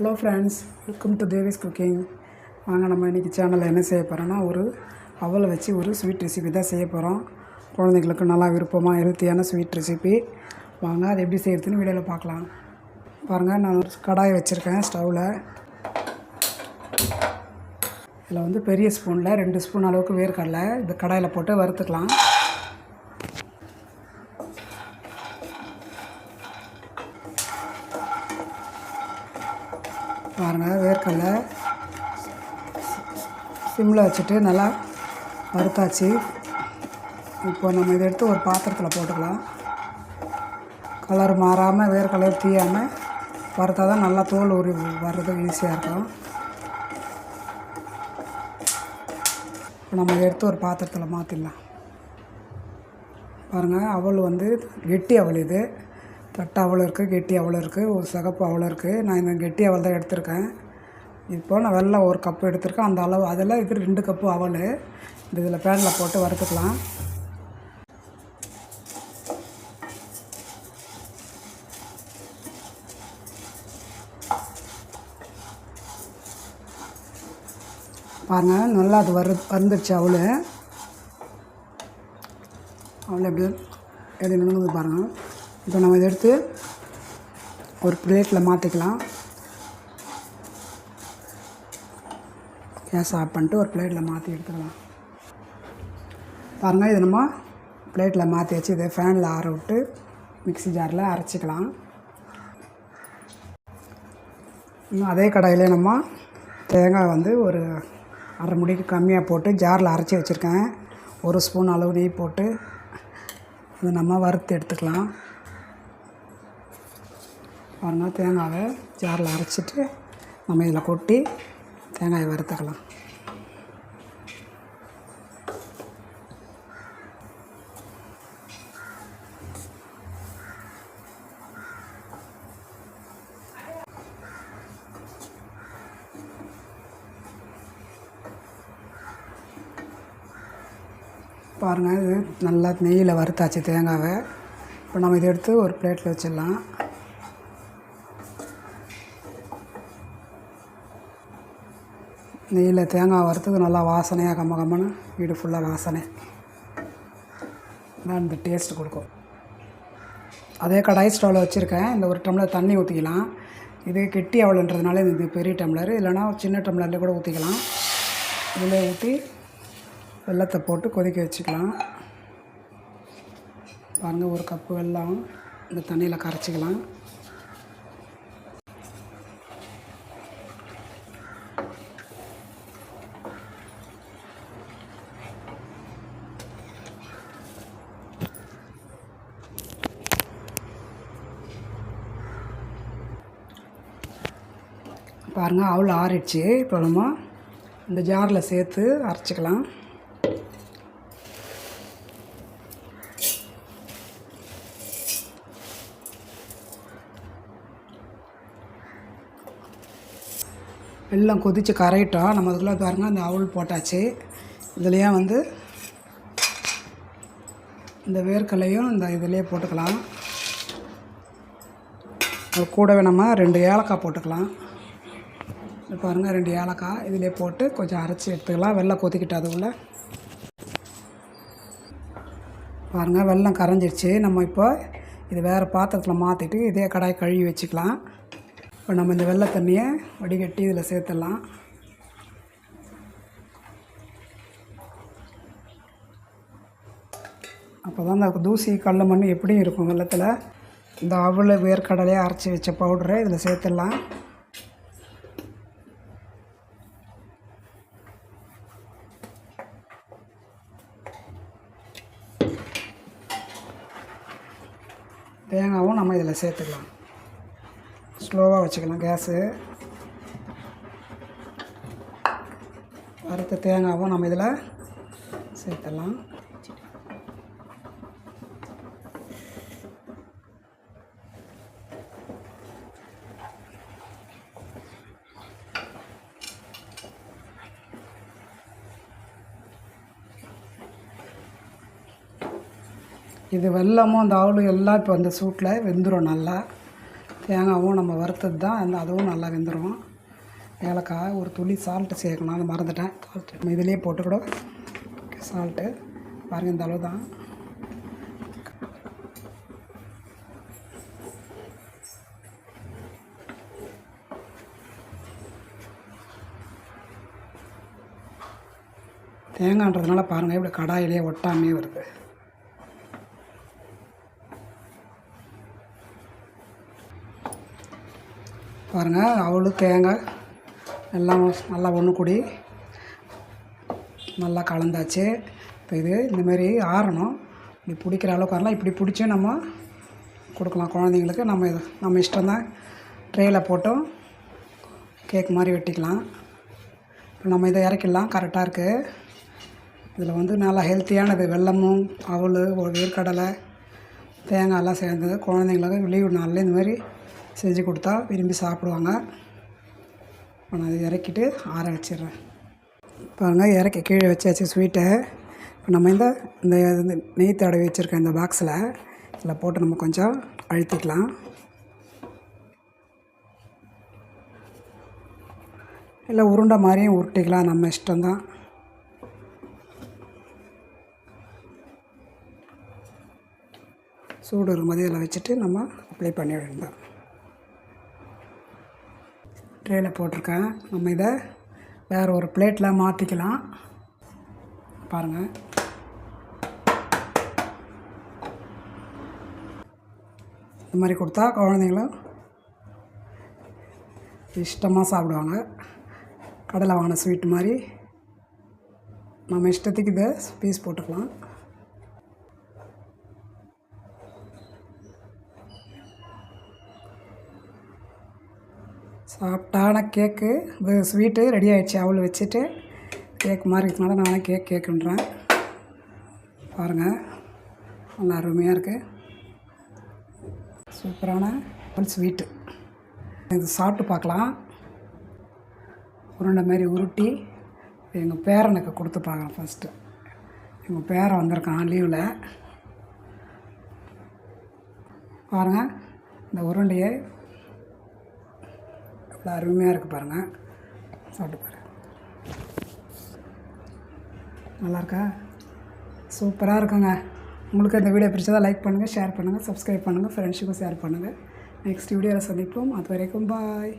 Hello friends, welcome to Devi's cooking. வாங்க, நம்ம இன்றைக்கி சேனலில் என்ன செய்ய போகிறோன்னா, ஒரு அவலை வச்சு ஒரு ஸ்வீட் ரெசிபி தான் செய்ய போகிறோம். குழந்தைங்களுக்கு நல்லா விருப்பமாக ஹெல்த்தியான ஸ்வீட் ரெசிபி. வாங்க, அது எப்படி செய்கிறதுன்னு வீடியோவில் பார்க்கலாம். பாருங்கள், நான் ஒரு கடாயை வச்சுருக்கேன் ஸ்டவ்வில். இதில் வந்து பெரிய ஸ்பூனில் 2 ஸ்பூன் அளவுக்கு வேர்க்கடலை இந்த கடாயில் போட்டு வறுத்துக்கலாம். பாருங்கள், வேர்க்கடலை சிம்மில் வச்சுட்டு நல்லா வறுத்தாச்சு. இப்போ நம்ம இதை எடுத்து ஒரு பாத்திரத்தில் போட்டுக்கலாம். கலர் மாறாமல் வேர்க்கடலை தீயாமல் வறுத்தா தான் நல்லா தோல் உரி வர்றது ஈஸியாக இருக்கும். இப்போ நம்ம இதை எடுத்து ஒரு பாத்திரத்தில் மாற்றிடலாம். பாருங்கள், அவல் வந்து கெட்டி அவல். இது தட்டை அவல் இருக்குது, கெட்டி அவல் இருக்குது, ஒரு சிகப்பு அவல் இருக்குது. நான் இந்த கெட்டி அவல் தான் எடுத்திருக்கேன். இப்போது நான் வெல்லம் 1 கப்பு எடுத்திருக்கேன். அந்த அளவு அதில் இது 2 கப்பு அவல். இந்த இதில் பேனில் போட்டு வறுத்துக்கலாம். பாருங்கள், நல்லா அது வந்துடுச்சு அவள் எப்படி எது நுணுங்குது பாருங்கள். இப்போ நம்ம இதை எடுத்து ஒரு பிளேட்டில் மாற்றிக்கலாம். கேஸ் ஆஃப் பண்ணிட்டு ஒரு பிளேட்டில் மாற்றி எடுத்துக்கலாம். பாருங்கள், இது நம்ம பிளேட்டில் மாற்றி வச்சு இதை ஃபேனில் ஆற விட்டு மிக்ஸி ஜாரில் அரைச்சிக்கலாம். இன்னும் அதே கடாயிலே நம்ம தேங்காய் வந்து ஒரு அரை முடிக்கு கம்மியாக போட்டு ஜாரில் அரைச்சி வச்சுருக்கேன். 1 ஸ்பூன் அளவு நெய் போட்டு இது நம்ம வறுத்து எடுத்துக்கலாம். பாருங்கள், தேங்காயை ஜாரில் அரைச்சிட்டு நம்ம இதில் கொட்டி தேங்காயை வறுத்துக்கலாம். பாருங்கள், இது நல்லா நெய்யில் வறுத்தாச்சு தேங்காவை. இப்போ நம்ம இதை எடுத்து ஒரு பிளேட்டில் வச்சிடலாம். நெய்யில் தேங்காய் வறுத்தது நல்லா வாசனையாக கம்மன்னு வீடு ஃபுல்லாக வாசனை தான் இந்த டேஸ்ட் கொடுக்கும். அதே கடாய் ஸ்டவ்வில் வச்சுருக்கேன். இந்த 1 டம்ளர் தண்ணி ஊற்றிக்கலாம். இது கெட்டி அவலன்றதுனால இது பெரிய டம்ளர், இல்லைனா சின்ன டம்ளரில் கூட ஊற்றிக்கலாம். இதில் ஊற்றி வெல்லத்தை போட்டு கொதிக்க வச்சுக்கலாம். பாருங்கள், 1 கப்பு வெல்லம் இந்த தண்ணியில் கரைச்சிக்கலாம். பாருங்கள், அவள் ஆறிடுச்சு. இப்போ நம்ம இந்த ஜாரில் சேர்த்து அரைச்சிக்கலாம். வெல்லம் கொதித்து கரையிட்டோம். நம்ம அதுக்குள்ளே பாருங்கள், அந்த அவள் போட்டாச்சு. இதுலேயே வந்து இந்த வேர்க்கடலையும் இந்த இதிலே போட்டுக்கலாம். அது கூடவே நம்ம 2 ஏலக்காய் போட்டுக்கலாம். பாருங்கள், 2 ஏலக்காய் இதிலே போட்டு கொஞ்சம் அரைச்சி எடுத்துக்கலாம். வெல்லம் கொதிக்கிட்டு அதுக்குள்ளே பாருங்கள், வெல்லம் கரைஞ்சிடுச்சு. நம்ம இப்போ இது வேறு பாத்திரத்தில் மாற்றிட்டு இதே கடாய் கழுவி வச்சுக்கலாம். இப்போ நம்ம இந்த வெள்ளை தண்ணியை வடிகட்டி இதில் சேர்த்துடலாம். அப்போ தான் இந்த தூசி கல் மண் எப்படியும் இருக்கும் வெள்ளத்தில். இந்த அவல் வேர்க்கடலையே அரைச்சி வச்ச பவுடரை இதில் சேர்த்துடலாம். தேங்காவும் நம்ம இதில் சேர்த்துக்கலாம். ஸ்லோவாக வச்சுக்கலாம் கேஸு. வறுத்த தேங்காவும் நம்ம இதில் சேர்த்துடலாம். இது வெல்லமும் அந்த அவலும் எல்லாம் இப்போ அந்த சூட்டில் வெந்துடும் நல்லா. தேங்காவும் நம்ம வறுத்தது தான் அதுவும் நல்லா வெந்துடும். ஏலக்காய் ஒரு துளி சால்ட்டு சேர்க்கணும், அதை மறந்துட்டேன். சால்ட்டு இதிலே போட்டு கூட சால்ட்டு பாருங்கள், இந்த அளவு தான். தேங்காய்ன்றதுனால பாருங்கள் இப்படி கடாயிலே ஒட்டாமே வருது. பாருங்கள் அவளு தேங்காய் எல்லாம் நல்லா ஒன்று கூடி நல்லா கலந்தாச்சு. இப்போ இது இந்தமாரி ஆறணும். இப்படி பிடிக்கிற அளவுக்கு வரலாம். இப்படி பிடிச்சி நம்ம கொடுக்கலாம் குழந்தைங்களுக்கு. நம்ம இஷ்டம்தான். ட்ரேயில் போட்டும் கேக் மாதிரி வெட்டிக்கலாம். இப்போ நம்ம இதை இறக்கிடலாம். கரெக்டாக இருக்குது. இதில் நல்லா ஹெல்த்தியானது. வெல்லமும் அவல் வேர்க்கடலை தேங்காயெல்லாம் சேர்ந்தது. குழந்தைங்களுக்கு லீவு நாளில் இந்தமாதிரி செஞ்சு கொடுத்தா விரும்பி சாப்பிடுவாங்க. நான் அதை இறக்கிட்டு ஆற வச்சிடுறேன். பாருங்கள், இறக்கி கீழே வச்சாச்சு ஸ்வீட்டை. இப்போ நம்ம இந்த நெய் தடவி வச்சுருக்க இந்த பாக்ஸில் இதில் போட்டு நம்ம கொஞ்சம் அழுத்திக்கலாம். இல்லை உருண்டை மாதிரியும் உருட்டிக்கலாம், நம்ம இஷ்டம்தான். சூடு இருக்கும்போது இதில் வச்சுட்டு நம்ம அப்ளை பண்ணி வேண்டாம். ட்ரேயில் போட்டிருக்கேன். நம்ம இதை வேறு ஒரு பிளேட்டில் மாற்றிக்கலாம். பாருங்கள், இந்த மாதிரி கொடுத்தா குழந்தைங்களும் இஷ்டமாக சாப்பிடுவாங்க. கடையில் வாங்கின ஸ்வீட் மாதிரி நம்ம இஷ்டத்துக்கு இதை பீஸ் போட்டுக்கலாம். சாஃப்டான கேக்கு இது ஸ்வீட்டு ரெடி ஆகிடுச்சு. அவள் வச்சுட்டு கேக் மாதிரி இருக்கனால நானே கேக்குன்றேன். பாருங்கள், நல்லா அருமையாக இருக்குது. சூப்பரான அவள் ஸ்வீட்டு. இது சாப்பிட்டு பார்க்கலாம். உருண்டை மாரி உருட்டி எங்கள் பேரனுக்கு கொடுத்து பார்க்கலாம். ஃபஸ்ட்டு எங்கள் பேரன் வந்திருக்கான் லீவில். பாருங்கள், இந்த உருண்டையை இவ்வளோ அருமையாக இருக்குது. பாருங்கள், சாப்பிட்டு பாருங்கள். நல்லாயிருக்கா? சூப்பராக இருக்குங்க. உங்களுக்கு இந்த வீடியோ பிடிச்சதா லைக் பண்ணுங்கள், ஷேர் பண்ணுங்கள், சப்ஸ்கிரைப் பண்ணுங்கள், ஃப்ரெண்ட்ஸுக்கும் ஷேர் பண்ணுங்கள். நெக்ஸ்ட் வீடியோவில் சந்திப்போம். அது வரைக்கும் பாய்.